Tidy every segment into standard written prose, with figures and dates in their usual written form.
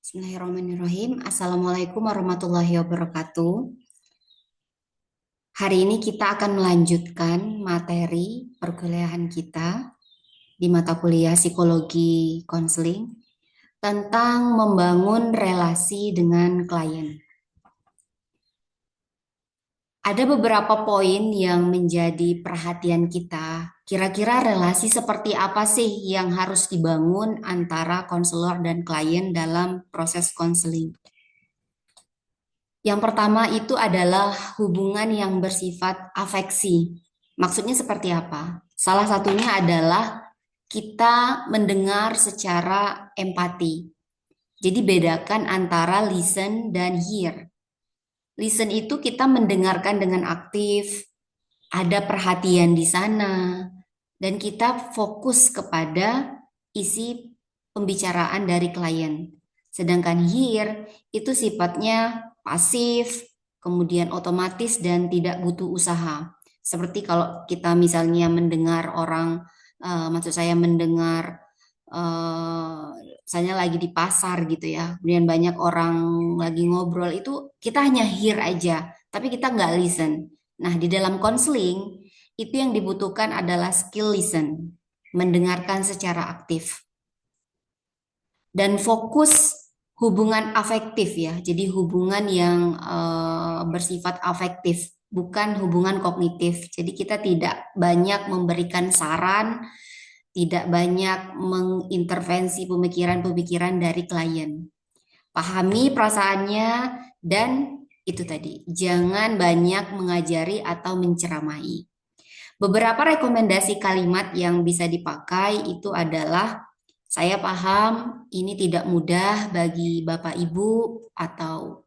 Bismillahirrahmanirrahim. Assalamualaikum warahmatullahi wabarakatuh. Hari ini kita akan melanjutkan materi perkuliahan kita di mata kuliah psikologi konseling tentang membangun relasi dengan klien. Ada beberapa poin yang menjadi perhatian kita. Kira-kira relasi seperti apa sih yang harus dibangun antara konselor dan klien dalam proses konseling? Yang pertama itu adalah hubungan yang bersifat afeksi. Maksudnya seperti apa? Salah satunya adalah kita mendengar secara empati. Jadi bedakan antara listen dan hear. Listen itu kita mendengarkan dengan aktif, ada perhatian di sana, dan kita fokus kepada isi pembicaraan dari klien. Sedangkan hear itu sifatnya pasif, kemudian otomatis dan tidak butuh usaha. Seperti kalau kita misalnya mendengar orang, maksud saya mendengar, misalnya lagi di pasar gitu ya, kemudian banyak orang lagi ngobrol itu kita hanya hear aja, tapi kita nggak listen. Nah, di dalam konseling itu yang dibutuhkan adalah skill listen, mendengarkan secara aktif dan fokus hubungan afektif ya. Jadi hubungan yang bersifat afektif, bukan hubungan kognitif. Jadi kita tidak banyak memberikan saran, tidak banyak mengintervensi pemikiran-pemikiran dari klien. Pahami perasaannya dan itu tadi, jangan banyak mengajari atau menceramai. Beberapa rekomendasi kalimat yang bisa dipakai itu adalah saya paham ini tidak mudah bagi Bapak Ibu atau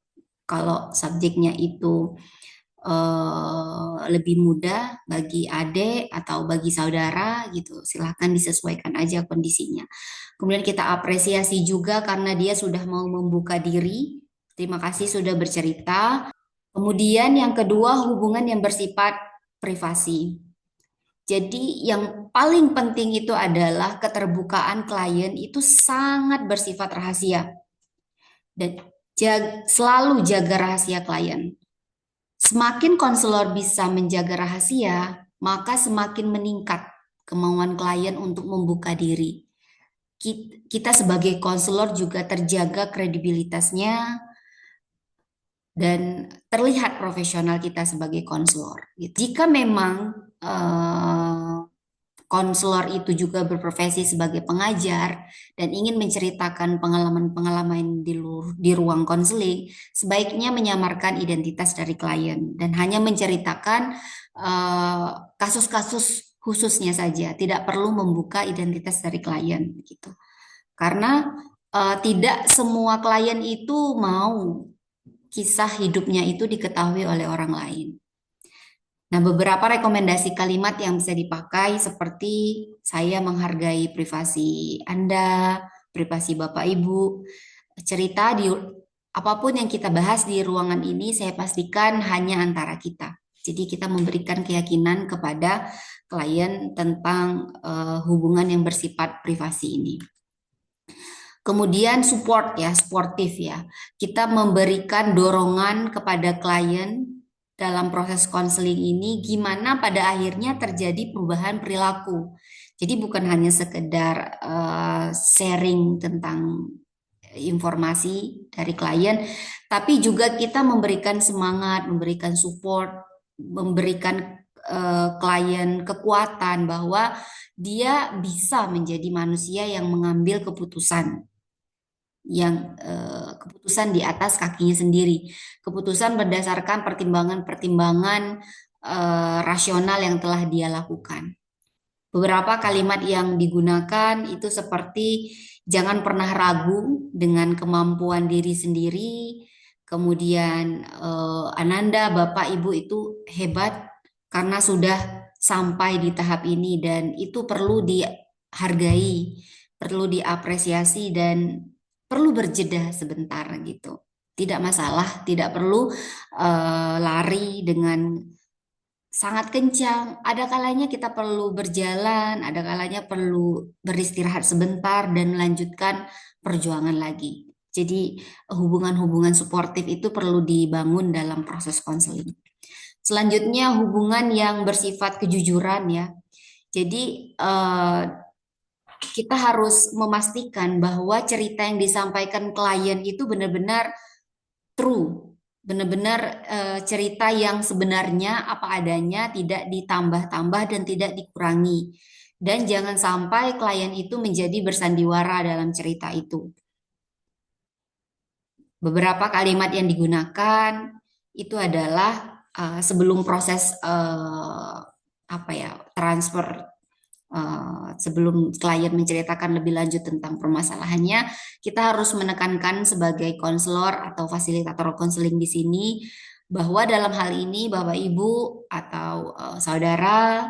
kalau subjeknya itu lebih mudah bagi adik atau bagi saudara gitu. Silahkan disesuaikan aja kondisinya. Kemudian kita apresiasi juga karena dia sudah mau membuka diri. Terima kasih sudah bercerita. Kemudian yang kedua hubungan yang bersifat privasi. Jadi yang paling penting itu adalah keterbukaan klien itu sangat bersifat rahasia dan selalu jaga rahasia klien. Semakin konselor bisa menjaga rahasia, maka semakin meningkat kemauan klien untuk membuka diri. Kita sebagai konselor juga terjaga kredibilitasnya dan terlihat profesional kita sebagai konselor. Jika memang konselor itu juga berprofesi sebagai pengajar dan ingin menceritakan pengalaman-pengalaman di ruang konseling, sebaiknya menyamarkan identitas dari klien dan hanya menceritakan kasus-kasus khususnya saja, tidak perlu membuka identitas dari klien gitu. Karena tidak semua klien itu mau kisah hidupnya itu diketahui oleh orang lain. Nah, beberapa rekomendasi kalimat yang bisa dipakai seperti saya menghargai privasi Anda, privasi Bapak Ibu. Cerita di apapun yang kita bahas di ruangan ini saya pastikan hanya antara kita. Jadi kita memberikan keyakinan kepada klien tentang hubungan yang bersifat privasi ini. Kemudian support ya, sportif ya. Kita memberikan dorongan kepada klien dalam proses konseling ini gimana pada akhirnya terjadi perubahan perilaku. Jadi bukan hanya sekedar sharing tentang informasi dari klien, tapi juga kita memberikan semangat, memberikan support, memberikan klien kekuatan bahwa dia bisa menjadi manusia yang mengambil keputusan keputusan di atas kakinya sendiri, keputusan berdasarkan pertimbangan-pertimbangan rasional yang telah dia lakukan. Beberapa kalimat yang digunakan itu seperti jangan pernah ragu dengan kemampuan diri sendiri, kemudian Ananda, Bapak, Ibu itu hebat karena sudah sampai di tahap ini dan itu perlu dihargai, perlu diapresiasi dan perlu berjeda sebentar gitu. Tidak masalah, tidak perlu lari dengan sangat kencang. Ada kalanya kita perlu berjalan, ada kalanya perlu beristirahat sebentar dan melanjutkan perjuangan lagi. Jadi hubungan-hubungan suportif itu perlu dibangun dalam proses konseling. Selanjutnya hubungan yang bersifat kejujuran ya. Jadi kita harus memastikan bahwa cerita yang disampaikan klien itu benar-benar true, benar-benar cerita yang sebenarnya apa adanya, tidak ditambah-tambah dan tidak dikurangi. Dan jangan sampai klien itu menjadi bersandiwara dalam cerita itu. Beberapa kalimat yang digunakan itu adalah sebelum proses apa ya transfer, sebelum klien menceritakan lebih lanjut tentang permasalahannya, kita harus menekankan sebagai konselor atau fasilitator konseling di sini bahwa dalam hal ini Bapak Ibu atau saudara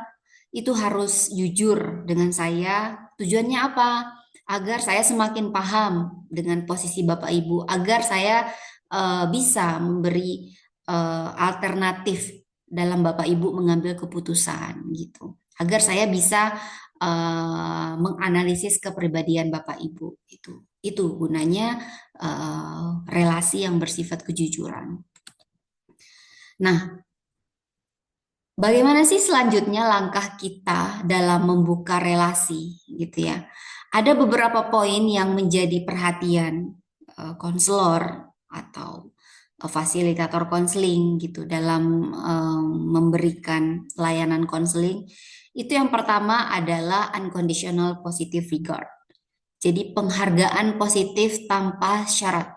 itu harus jujur dengan saya. Tujuannya apa? Agar saya semakin paham dengan posisi Bapak Ibu, agar saya bisa memberi alternatif dalam Bapak Ibu mengambil keputusan gitu. Agar saya bisa menganalisis kepribadian Bapak Ibu itu. Itu gunanya relasi yang bersifat kejujuran. Nah, bagaimana sih selanjutnya langkah kita dalam membuka relasi gitu ya? Ada beberapa poin yang menjadi perhatian konselor atau fasilitator konseling gitu dalam memberikan layanan konseling. Itu yang pertama adalah unconditional positive regard. Jadi penghargaan positif tanpa syarat.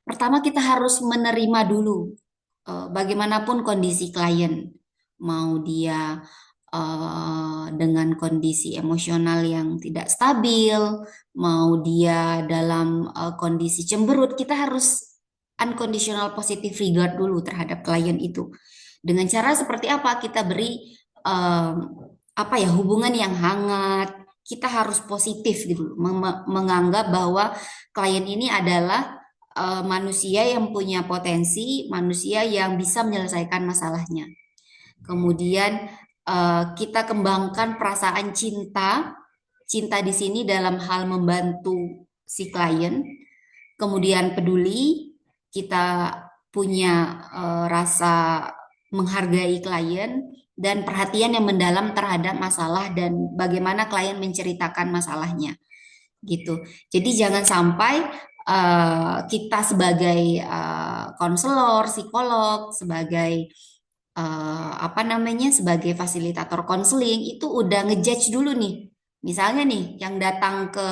Pertama kita harus menerima dulu bagaimanapun kondisi klien, mau dia dengan kondisi emosional yang tidak stabil, mau dia dalam kondisi cemberut, kita harus unconditional positive regard dulu terhadap klien itu. Dengan cara seperti apa? Kita beri apa ya hubungan yang hangat. Kita harus positif gitu, menganggap bahwa klien ini adalah manusia yang punya potensi, manusia yang bisa menyelesaikan masalahnya. Kemudian kita kembangkan perasaan cinta, cinta di sini dalam hal membantu si klien. Kemudian peduli, kita punya rasa menghargai klien dan perhatian yang mendalam terhadap masalah dan bagaimana klien menceritakan masalahnya gitu. Jadi jangan sampai kita sebagai konselor, psikolog, sebagai apa namanya, sebagai fasilitator konseling itu udah ngejudge dulu nih. Misalnya nih, yang datang ke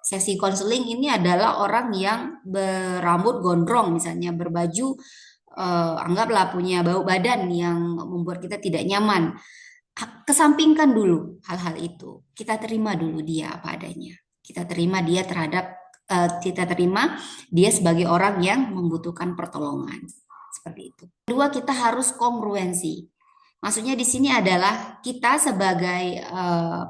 sesi konseling ini adalah orang yang berambut gondrong, misalnya berbaju, anggaplah punya bau badan yang membuat kita tidak nyaman. Kesampingkan dulu hal-hal itu. Kita terima dulu dia apa adanya. Kita terima dia terhadap kita terima dia sebagai orang yang membutuhkan pertolongan. Seperti itu. Kedua, kita harus kongruensi. Maksudnya di sini adalah kita sebagai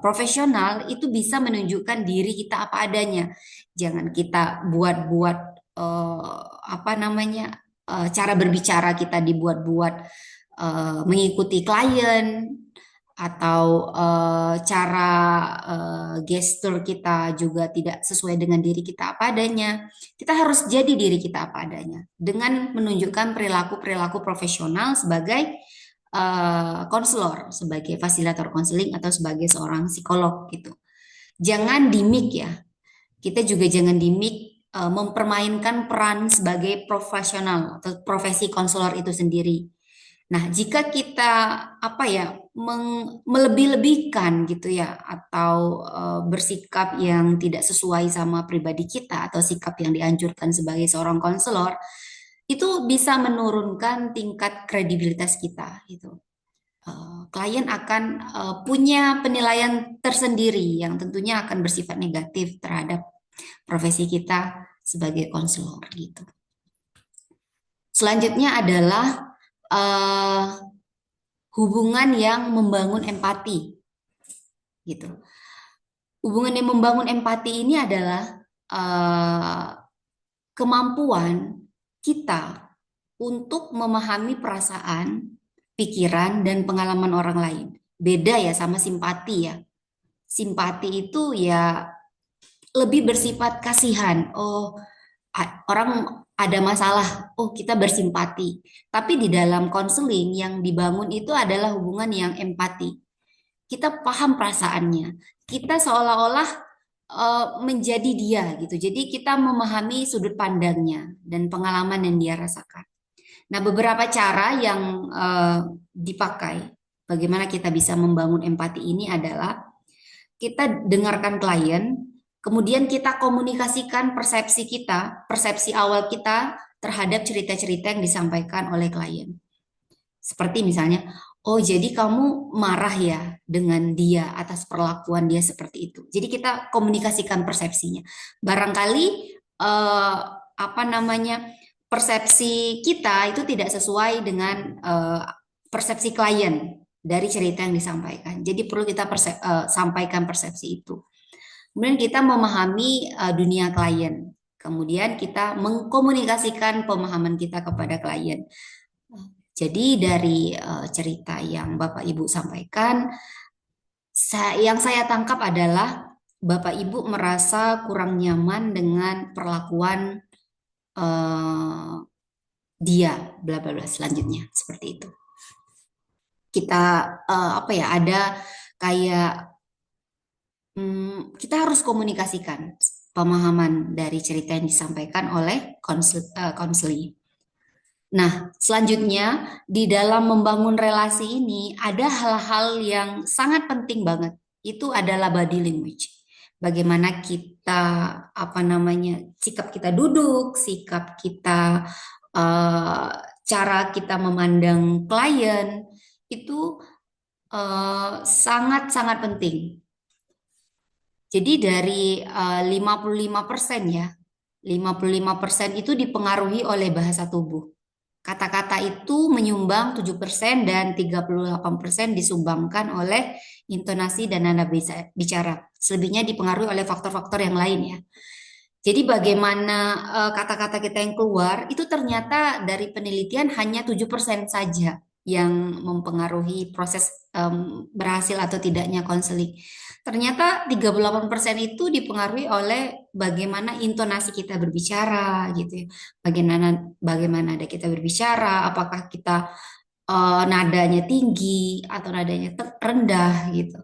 profesional itu bisa menunjukkan diri kita apa adanya. Jangan kita buat-buat apa namanya cara berbicara kita dibuat-buat mengikuti klien atau cara gestur kita juga tidak sesuai dengan diri kita apa adanya. Kita harus jadi diri kita apa adanya dengan menunjukkan perilaku-perilaku profesional sebagai konselor, sebagai fasilitator konseling atau sebagai seorang psikolog gitu. Jangan dimik ya. Kita juga jangan dimik mempermainkan peran sebagai profesional atau profesi konselor itu sendiri. Nah, jika kita apa ya melebih-lebihkan gitu ya atau bersikap yang tidak sesuai sama pribadi kita atau sikap yang dianjurkan sebagai seorang konselor, itu bisa menurunkan tingkat kredibilitas kita gitu. Klien akan punya penilaian tersendiri yang tentunya akan bersifat negatif terhadap profesi kita sebagai konselor gitu. Selanjutnya adalah hubungan yang membangun empati gitu. Hubungan yang membangun empati ini adalah kemampuan kita untuk memahami perasaan, pikiran, dan pengalaman orang lain. Beda ya sama simpati ya. Simpati itu ya lebih bersifat kasihan. Oh, orang ada masalah, oh kita bersimpati. Tapi di dalam konseling yang dibangun itu adalah hubungan yang empati. Kita paham perasaannya. Kita seolah-olah menjadi dia gitu. Jadi kita memahami sudut pandangnya dan pengalaman yang dia rasakan. Nah, beberapa cara yang dipakai bagaimana kita bisa membangun empati ini adalah kita dengarkan klien, kemudian kita komunikasikan persepsi kita, persepsi awal kita terhadap cerita-cerita yang disampaikan oleh klien. Seperti misalnya, oh jadi kamu marah ya dengan dia atas perlakuan dia seperti itu. Jadi kita komunikasikan persepsinya. Barangkali apa namanya persepsi kita itu tidak sesuai dengan persepsi klien dari cerita yang disampaikan. Jadi perlu kita sampaikan persepsi itu. Kemudian kita memahami dunia klien. Kemudian kita mengkomunikasikan pemahaman kita kepada klien. Jadi dari cerita yang Bapak Ibu sampaikan, yang saya tangkap adalah Bapak Ibu merasa kurang nyaman dengan perlakuan eh, dia, bla bla bla selanjutnya seperti itu. Kita apa ya? Ada kayak kita harus komunikasikan pemahaman dari cerita yang disampaikan oleh konseli. Nah, selanjutnya di dalam membangun relasi ini ada hal-hal yang sangat penting banget. Itu adalah body language. Bagaimana kita apa namanya sikap kita duduk, sikap kita eh, cara kita memandang klien itu sangat-sangat penting. Jadi dari 55% ya, 55% itu dipengaruhi oleh bahasa tubuh. Kata-kata itu menyumbang 7% dan 38% disumbangkan oleh intonasi dan nada bicara. Selebihnya dipengaruhi oleh faktor-faktor yang lain ya. Jadi bagaimana kata-kata kita yang keluar itu ternyata dari penelitian hanya 7% saja yang mempengaruhi proses berhasil atau tidaknya konseling. Ternyata 38% itu dipengaruhi oleh bagaimana intonasi kita berbicara gitu ya. Bagaimana bagaimana ada kita berbicara, apakah kita nadanya tinggi atau nadanya rendah gitu.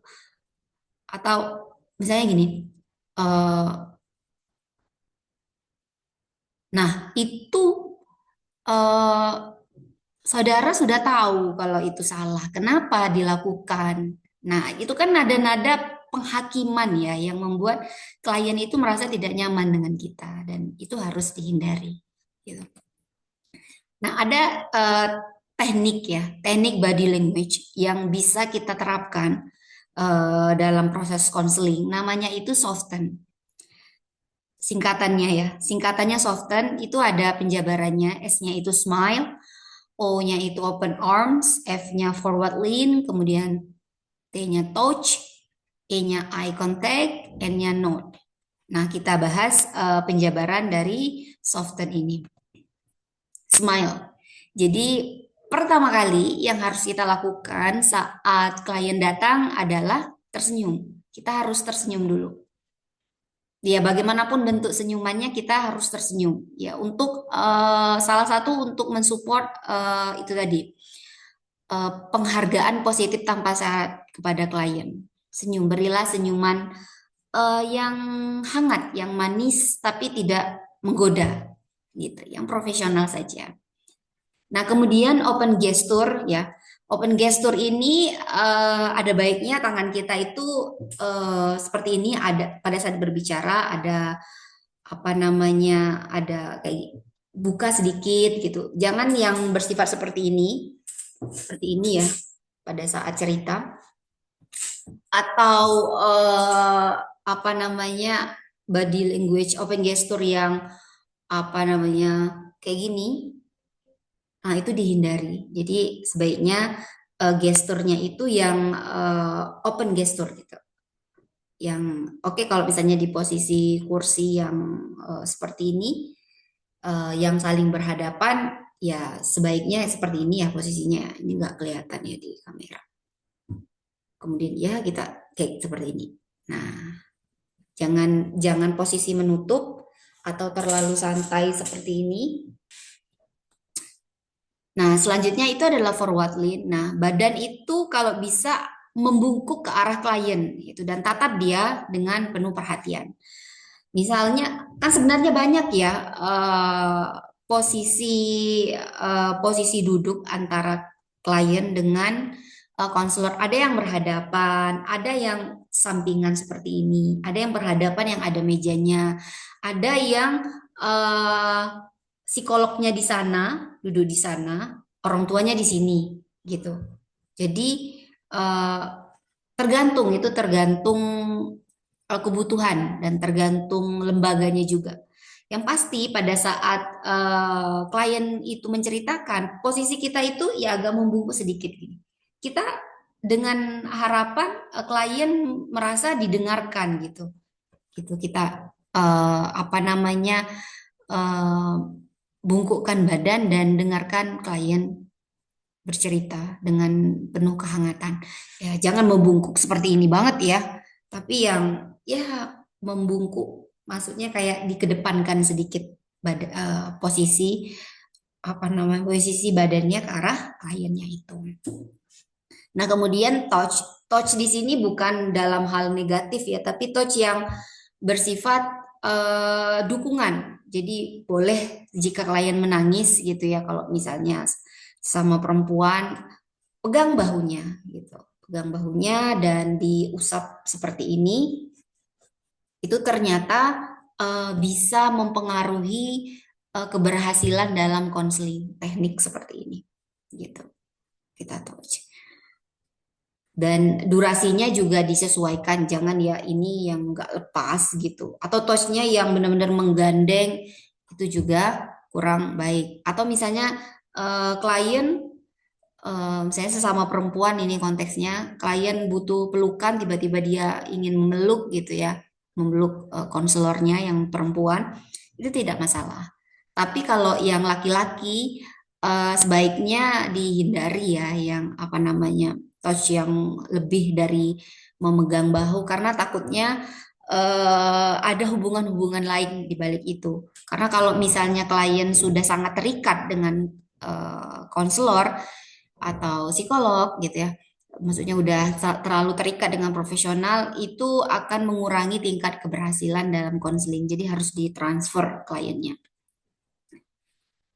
Atau misalnya gini, eh, nah itu eh, saudara sudah tahu kalau itu salah. Kenapa dilakukan? Nah, itu kan nada-nada penghakiman ya yang membuat klien itu merasa tidak nyaman dengan kita dan itu harus dihindari. Gitu. Nah, ada teknik ya, teknik body language yang bisa kita terapkan dalam proses konseling. Namanya itu soften. Singkatannya ya, singkatannya soften itu ada penjabarannya. S-nya itu smile, O-nya itu open arms, F-nya forward lean, kemudian T-nya touch, E-nya eye contact, N-nya nod. Nah, kita bahas penjabaran dari soften ini. Smile. Jadi, pertama kali yang harus kita lakukan saat klien datang adalah tersenyum. Kita harus tersenyum dulu. Ya, bagaimanapun bentuk senyumannya kita harus tersenyum. Ya, untuk salah satu untuk mensupport itu tadi penghargaan positif tanpa syarat kepada klien. Senyum, berilah senyuman yang hangat, yang manis tapi tidak menggoda, gitu, yang profesional saja. Nah, kemudian open gesture ya. Open gesture ini ada baiknya tangan kita itu seperti ini ada pada saat berbicara ada apa namanya ada kayak buka sedikit gitu. Jangan yang bersifat seperti ini ya pada saat cerita atau apa namanya body language open gesture yang apa namanya kayak gini. Nah, itu dihindari. Jadi sebaiknya gesturnya itu yang open gesture gitu. Yang oke kalau misalnya di posisi kursi yang seperti ini, yang saling berhadapan, ya sebaiknya seperti ini ya posisinya. Ini nggak kelihatan ya di kamera. Kemudian ya kita kayak seperti ini. Nah, Jangan jangan posisi menutup atau terlalu santai seperti ini. Nah, selanjutnya itu adalah forward lean. Nah, badan itu kalau bisa membungkuk ke arah klien itu dan tatap dia dengan penuh perhatian. Misalnya, kan sebenarnya banyak ya posisi posisi duduk antara klien dengan konselor. Ada yang berhadapan, ada yang sampingan seperti ini, ada yang berhadapan yang ada mejanya, ada yang eh, psikolognya di sana, duduk di sana, orang tuanya di sini, gitu. Jadi eh, tergantung itu tergantung kebutuhan dan tergantung lembaganya juga. Yang pasti pada saat klien itu menceritakan, posisi kita itu ya agak membungkuk sedikit gini. Kita dengan harapan klien merasa didengarkan gitu. Gitu kita apa namanya eh, bungkukkan badan dan dengarkan klien bercerita dengan penuh kehangatan. Ya, jangan membungkuk seperti ini banget ya, tapi yang ya membungkuk, maksudnya kayak dikedepankan sedikit posisi apa namanya posisi badannya ke arah kliennya itu. Nah, kemudian touch di sini bukan dalam hal negatif ya, tapi touch yang bersifat dukungan. Jadi boleh jika klien menangis gitu ya, kalau misalnya sama perempuan pegang bahunya gitu. Pegang bahunya dan diusap seperti ini, itu ternyata bisa mempengaruhi keberhasilan dalam konseling teknik seperti ini. Gitu. Kita touch. Dan durasinya juga disesuaikan, jangan ya ini yang nggak lepas gitu. Atau touch-nya yang benar-benar menggandeng, itu juga kurang baik. Atau misalnya klien saya sesama perempuan ini konteksnya, klien butuh pelukan, tiba-tiba dia ingin memeluk gitu ya, memeluk konselornya yang perempuan, itu tidak masalah. Tapi kalau yang laki-laki sebaiknya dihindari ya, yang apa namanya touch yang lebih dari memegang bahu, karena takutnya ada hubungan-hubungan lain di balik itu. Karena kalau misalnya klien sudah sangat terikat dengan konselor atau psikolog gitu ya, maksudnya udah terlalu terikat dengan profesional, itu akan mengurangi tingkat keberhasilan dalam konseling. Jadi harus ditransfer kliennya.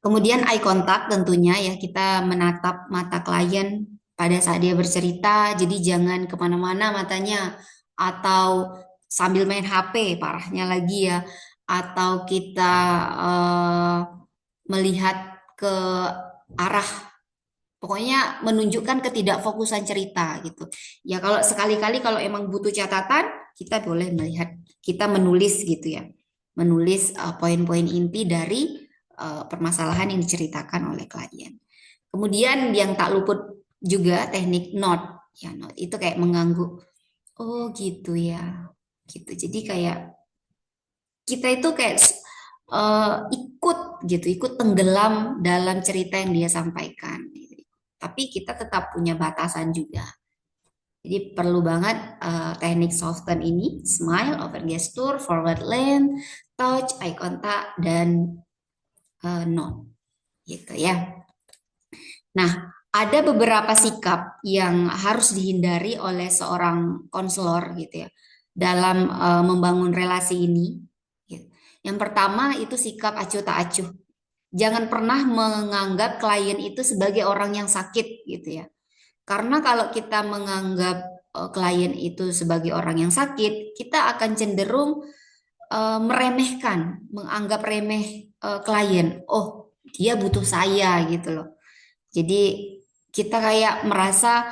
Kemudian eye contact tentunya ya, kita menatap mata klien pada saat dia bercerita. Jadi jangan kemana-mana matanya, atau sambil main HP, parahnya lagi ya, atau kita eh, melihat ke arah, pokoknya menunjukkan ketidakfokusan cerita gitu. Ya kalau sekali-kali kalau emang butuh catatan, kita boleh melihat, kita menulis gitu ya. Menulis poin-poin inti dari permasalahan yang diceritakan oleh klien. Kemudian yang tak luput juga teknik note. Ya, note itu kayak mengangguk. Oh gitu ya. Gitu. Jadi kayak kita itu kayak ikut gitu, ikut tenggelam dalam cerita yang dia sampaikan. Gitu. Tapi kita tetap punya batasan juga. Jadi perlu banget teknik soften ini, smile, over gesture, forward lean, touch, eye contact, dan nod. Gitu ya. Nah, ada beberapa sikap yang harus dihindari oleh seorang konselor gitu ya dalam membangun relasi ini. Gitu. Yang pertama itu sikap acuh tak acuh. Jangan pernah menganggap klien itu sebagai orang yang sakit gitu ya. Karena kalau kita menganggap klien itu sebagai orang yang sakit, kita akan cenderung meremehkan, menganggap remeh klien. Oh, dia butuh saya gitu loh. Jadi kita kayak merasa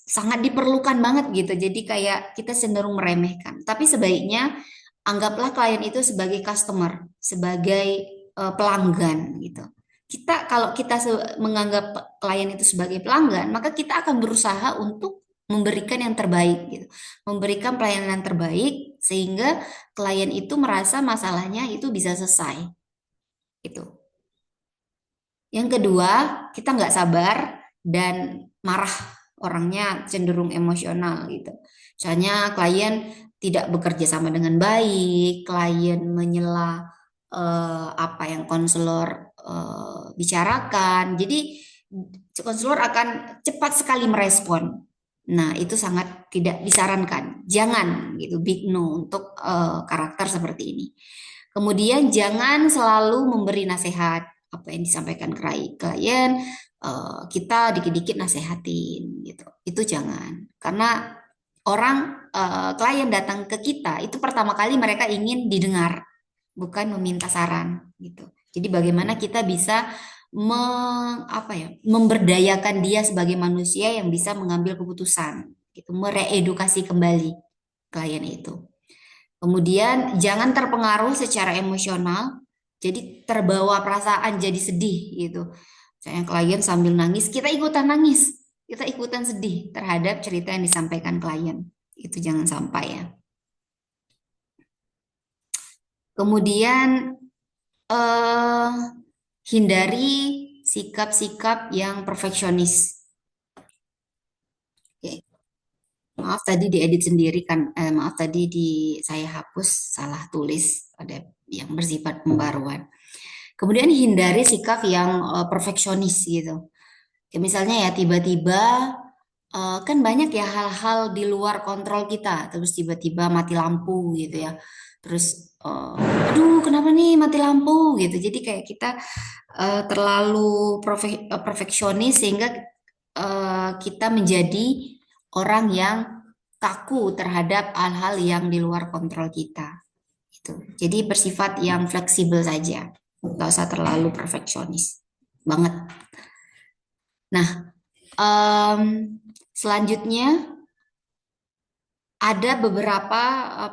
sangat diperlukan banget gitu. Jadi kayak kita cenderung meremehkan. Tapi sebaiknya anggaplah klien itu sebagai customer, sebagai pelanggan gitu. Kita kalau kita menganggap klien itu sebagai pelanggan, maka kita akan berusaha untuk memberikan yang terbaik gitu. Memberikan pelayanan yang terbaik sehingga klien itu merasa masalahnya itu bisa selesai. Itu. Yang kedua, kita nggak sabar dan marah, orangnya cenderung emosional gitu. Misalnya klien tidak bekerja sama dengan baik, klien menyela apa yang konselor bicarakan. Jadi konselor akan cepat sekali merespon. Nah, itu sangat tidak disarankan. Jangan gitu, big no untuk karakter seperti ini. Kemudian jangan selalu memberi nasihat apa yang disampaikan klien, kita dikit-dikit nasehatin gitu. Itu jangan. Karena orang klien datang ke kita itu pertama kali mereka ingin didengar, bukan meminta saran gitu. Jadi bagaimana kita bisa memberdayakan dia sebagai manusia yang bisa mengambil keputusan, gitu, mereedukasi kembali klien itu. Kemudian jangan terpengaruh secara emosional, jadi terbawa perasaan jadi sedih gitu. Misalnya klien sambil nangis, kita ikutan nangis, kita ikutan sedih terhadap cerita yang disampaikan klien. Itu jangan sampai ya. Kemudian eh, hindari sikap-sikap yang perfeksionis. Oke. Maaf tadi diedit sendiri kan, maaf tadi saya hapus salah tulis ada yang bersifat pembaruan. Kemudian hindari sikap yang perfeksionis gitu. Kayak misalnya ya tiba-tiba kan banyak ya hal-hal di luar kontrol kita, terus tiba-tiba mati lampu gitu ya. Terus aduh kenapa nih mati lampu gitu. Jadi kayak kita terlalu perfeksionis sehingga kita menjadi orang yang kaku terhadap hal-hal yang di luar kontrol kita. Gitu. Jadi bersifat yang fleksibel saja, nggak usah terlalu perfeksionis banget. Nah, em, selanjutnya ada beberapa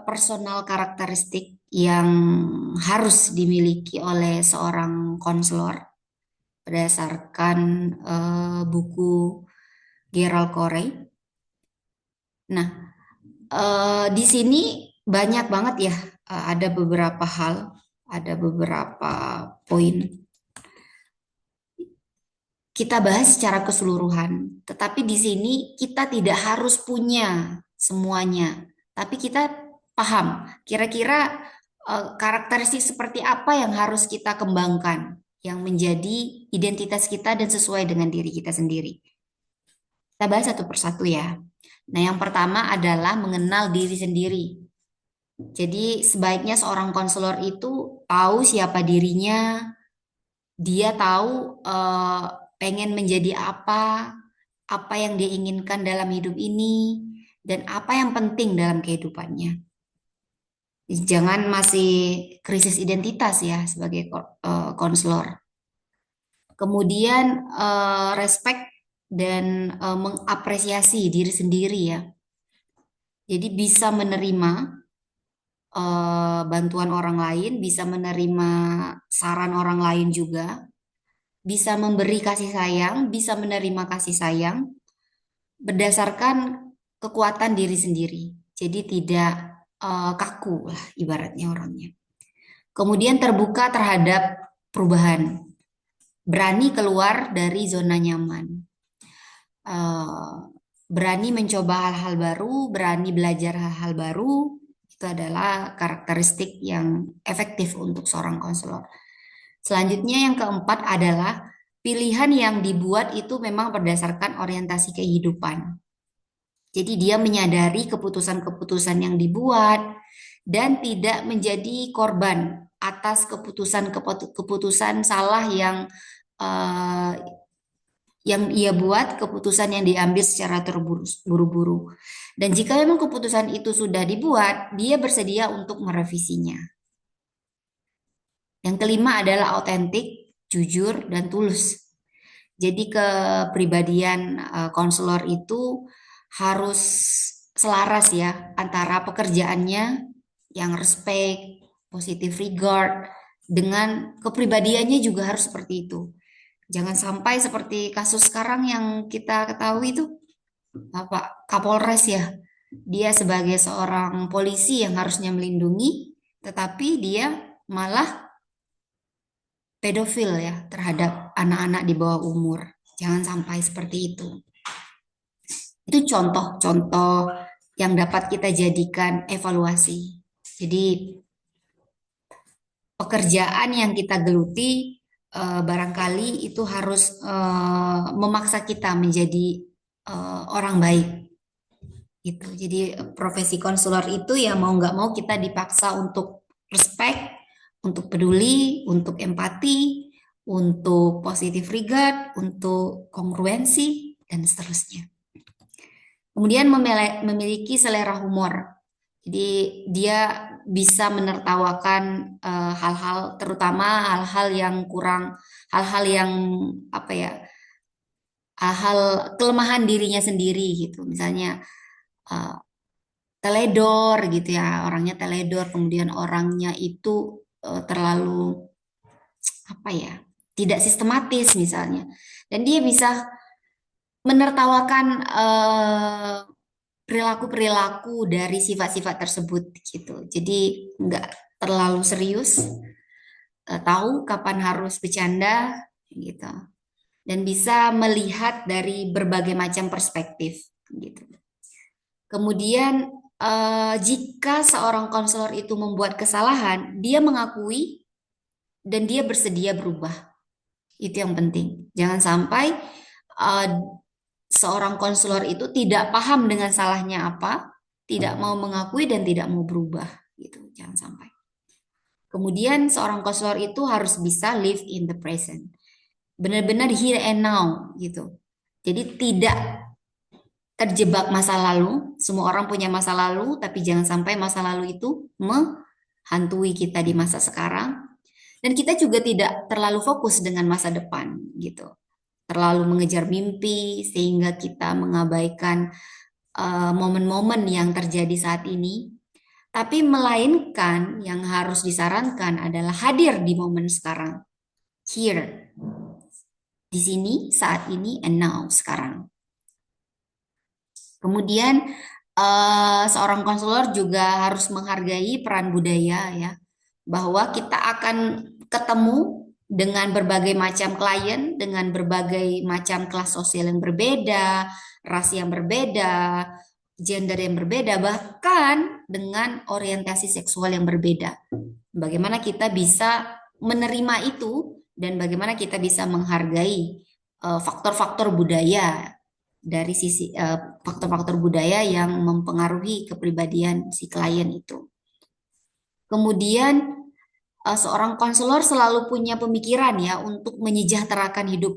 personal karakteristik yang harus dimiliki oleh seorang konselor berdasarkan buku Gerald Corey. Nah, di sini banyak banget ya, ada beberapa hal, ada beberapa poin. Kita bahas secara keseluruhan, tetapi di sini kita tidak harus punya semuanya, tapi kita paham kira-kira karakteristik seperti apa yang harus kita kembangkan, yang menjadi identitas kita dan sesuai dengan diri kita sendiri. Kita bahas satu persatu ya. Nah, yang pertama adalah mengenal diri sendiri. Jadi sebaiknya seorang konselor itu tahu siapa dirinya, dia tahu pengen menjadi apa yang dia inginkan dalam hidup ini, dan apa yang penting dalam kehidupannya. Jangan masih krisis identitas ya sebagai konselor. Kemudian respect dan mengapresiasi diri sendiri ya. Jadi bisa menerima bantuan orang lain, bisa menerima saran orang lain juga, bisa memberi kasih sayang, bisa menerima kasih sayang berdasarkan kekuatan diri sendiri. Jadi tidak kaku lah ibaratnya orangnya. Kemudian terbuka terhadap perubahan, berani keluar dari zona nyaman, Eh, berani mencoba hal-hal baru, berani belajar hal-hal baru. Itu adalah karakteristik yang efektif untuk seorang konselor. Selanjutnya yang keempat adalah pilihan yang dibuat itu memang berdasarkan orientasi kehidupan. Jadi dia menyadari keputusan-keputusan yang dibuat dan tidak menjadi korban atas keputusan-keputusan salah eh, yang ia buat, keputusan yang diambil secara terburu-buru. Dan jika memang keputusan itu sudah dibuat, dia bersedia untuk merevisinya. Yang kelima adalah autentik, jujur, dan tulus. Jadi kepribadian konselor itu harus selaras ya antara pekerjaannya yang respect, positive regard, dengan kepribadiannya juga harus seperti itu. Jangan sampai seperti kasus sekarang yang kita ketahui itu Bapak Kapolres ya. Dia sebagai seorang polisi yang harusnya melindungi, tetapi dia malah pedofil ya terhadap anak-anak di bawah umur. Jangan sampai seperti itu. Itu contoh-contoh yang dapat kita jadikan evaluasi. Jadi pekerjaan yang kita geluti barangkali itu harus memaksa kita menjadi orang baik gitu. Jadi profesi konselor itu ya mau nggak mau kita dipaksa untuk respect, untuk peduli, untuk empati, untuk positive regard, untuk kongruensi dan seterusnya. Kemudian memiliki selera humor. Jadi dia bisa menertawakan hal-hal, terutama hal-hal yang kurang, hal-hal yang apa ya, hal-hal kelemahan dirinya sendiri gitu. Misalnya eh, teledor gitu ya, orangnya teledor, kemudian orangnya itu terlalu apa ya, tidak sistematis misalnya. Dan dia bisa menertawakan perilaku-perilaku dari sifat-sifat tersebut gitu. Jadi nggak terlalu serius, tahu kapan harus bercanda gitu. Dan bisa melihat dari berbagai macam perspektif gitu. Kemudian jika seorang konselor itu membuat kesalahan, dia mengakui dan dia bersedia berubah. Itu yang penting. Jangan sampai eh, seorang konselor itu tidak paham dengan salahnya apa, tidak mau mengakui dan tidak mau berubah gitu. Jangan sampai. Kemudian seorang konselor itu harus bisa live in the present. Benar-benar here and now gitu. Jadi tidak terjebak masa lalu. Semua orang punya masa lalu, tapi jangan sampai masa lalu itu menghantui kita di masa sekarang. Dan kita juga tidak terlalu fokus dengan masa depan gitu. Terlalu mengejar mimpi sehingga kita mengabaikan momen-momen yang terjadi saat ini. Tapi melainkan yang harus disarankan adalah hadir di momen sekarang. Here. Di sini, saat ini, and now, sekarang. Kemudian seorang konselor juga harus menghargai peran budaya ya, bahwa kita akan ketemu dengan berbagai macam klien, dengan berbagai macam kelas sosial yang berbeda, ras yang berbeda, gender yang berbeda, bahkan dengan orientasi seksual yang berbeda. Bagaimana kita bisa menerima itu dan bagaimana kita bisa menghargai faktor-faktor budaya dari sisi faktor-faktor budaya yang mempengaruhi kepribadian si klien itu. Kemudian seorang konselor selalu punya pemikiran ya untuk menyejahterakan hidup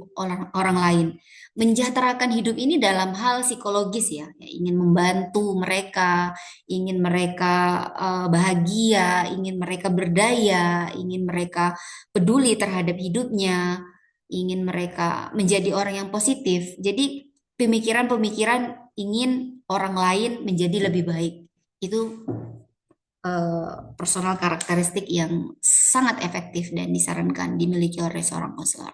orang lain. Menyejahterakan hidup ini dalam hal psikologis ya, ingin membantu mereka, ingin mereka bahagia, ingin mereka berdaya, ingin mereka peduli terhadap hidupnya, ingin mereka menjadi orang yang positif. Jadi pemikiran-pemikiran ingin orang lain menjadi lebih baik. Itu personal karakteristik yang sangat efektif dan disarankan dimiliki oleh seorang konselor.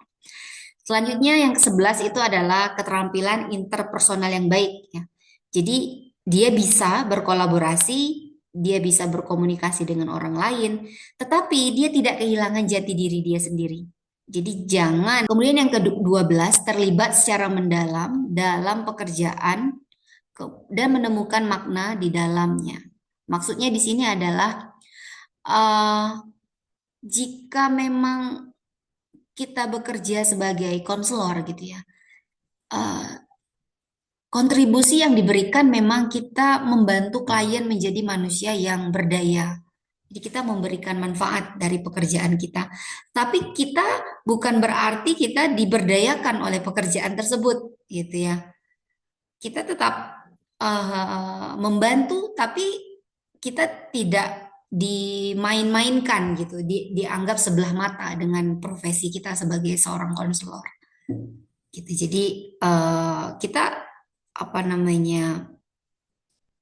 Selanjutnya yang ke-11 itu adalah keterampilan interpersonal yang baik ya. Jadi dia bisa berkolaborasi, dia bisa berkomunikasi dengan orang lain, tetapi dia tidak kehilangan jati diri dia sendiri. Jadi jangan. Kemudian yang ke-12 terlibat secara mendalam dalam pekerjaan dan menemukan makna di dalamnya. Maksudnya di sini adalah uh, jika memang kita bekerja sebagai konselor gitu ya, uh, kontribusi yang diberikan memang kita membantu klien menjadi manusia yang berdaya. Jadi kita memberikan manfaat dari pekerjaan kita. Tapi kita bukan berarti kita diberdayakan oleh pekerjaan tersebut gitu ya. Kita tetap membantu, tapi kita tidak dimain-mainkan gitu, dianggap sebelah mata dengan profesi kita sebagai seorang konselor gitu. Jadi kita apa namanya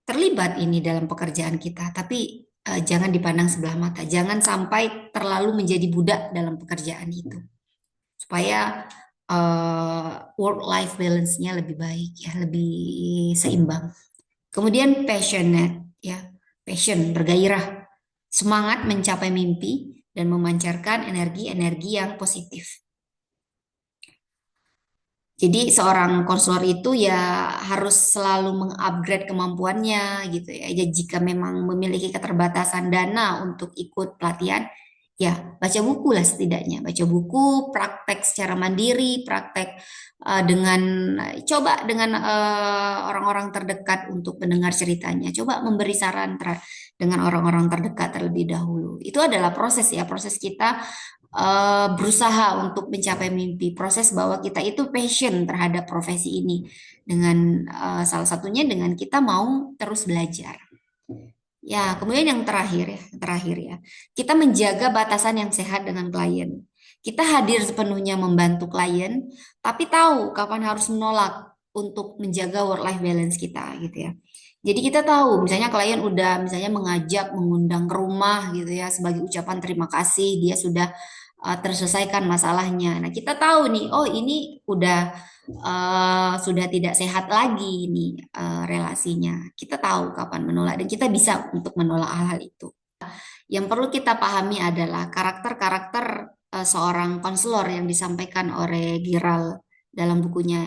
terlibat ini dalam pekerjaan kita, tapi jangan dipandang sebelah mata, jangan sampai terlalu menjadi budak dalam pekerjaan itu, supaya work-life balance-nya lebih baik ya, lebih seimbang. Kemudian passionate ya, passion bergairah, semangat mencapai mimpi dan memancarkan energi-energi yang positif. Jadi seorang konselor itu ya harus selalu mengupgrade kemampuannya gitu ya. Jadi jika memang memiliki keterbatasan dana untuk ikut pelatihan, ya baca buku lah setidaknya. Baca buku, praktek secara mandiri, praktek dengan coba dengan orang-orang terdekat untuk mendengar ceritanya. Coba memberi saran dengan orang-orang terdekat terlebih dahulu. Itu adalah proses ya, proses kita berusaha untuk mencapai mimpi, proses bahwa kita itu passion terhadap profesi ini dengan salah satunya dengan kita mau terus belajar. Ya, kemudian yang terakhir ya, kita menjaga batasan yang sehat dengan klien. Kita hadir sepenuhnya membantu klien, tapi tahu kapan harus menolak untuk menjaga work-life balance kita gitu ya. Jadi kita tahu, misalnya klien udah misalnya mengajak, mengundang ke rumah gitu ya, sebagai ucapan terima kasih, dia sudah terselesaikan masalahnya. Nah, kita tahu nih, oh ini sudah tidak sehat lagi nih relasinya. Kita tahu kapan menolak dan kita bisa untuk menolak hal-hal itu. Yang perlu kita pahami adalah karakter-karakter seorang konselor yang disampaikan oleh Giral dalam bukunya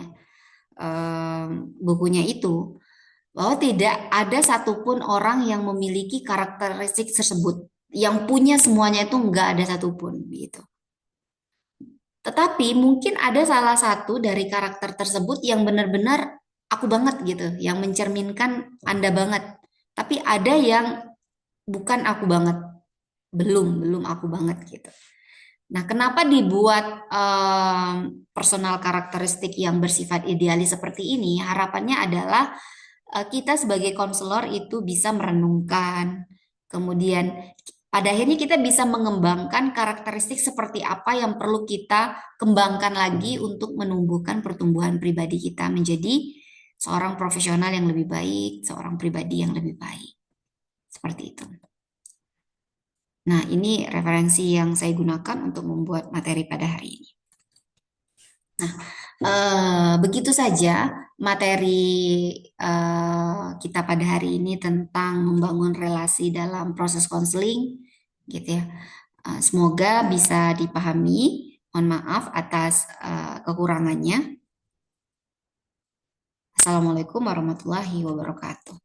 itu, bahwa tidak ada satupun orang yang memiliki karakteristik tersebut. Yang punya semuanya itu enggak ada satupun gitu. Tetapi mungkin ada salah satu dari karakter tersebut yang benar-benar aku banget gitu, yang mencerminkan Anda banget. Tapi ada yang bukan aku banget, belum aku banget gitu. Nah, kenapa dibuat personal karakteristik yang bersifat idealis seperti ini? Harapannya adalah kita sebagai konselor itu bisa merenungkan, kemudian pada akhirnya kita bisa mengembangkan karakteristik seperti apa yang perlu kita kembangkan lagi untuk menumbuhkan pertumbuhan pribadi kita menjadi seorang profesional yang lebih baik, seorang pribadi yang lebih baik. Seperti itu. Nah, ini referensi yang saya gunakan untuk membuat materi pada hari ini. Nah, begitu saja materi kita pada hari ini tentang membangun relasi dalam proses konseling, gitu ya. Semoga bisa dipahami. Mohon maaf atas kekurangannya. Assalamualaikum warahmatullahi wabarakatuh.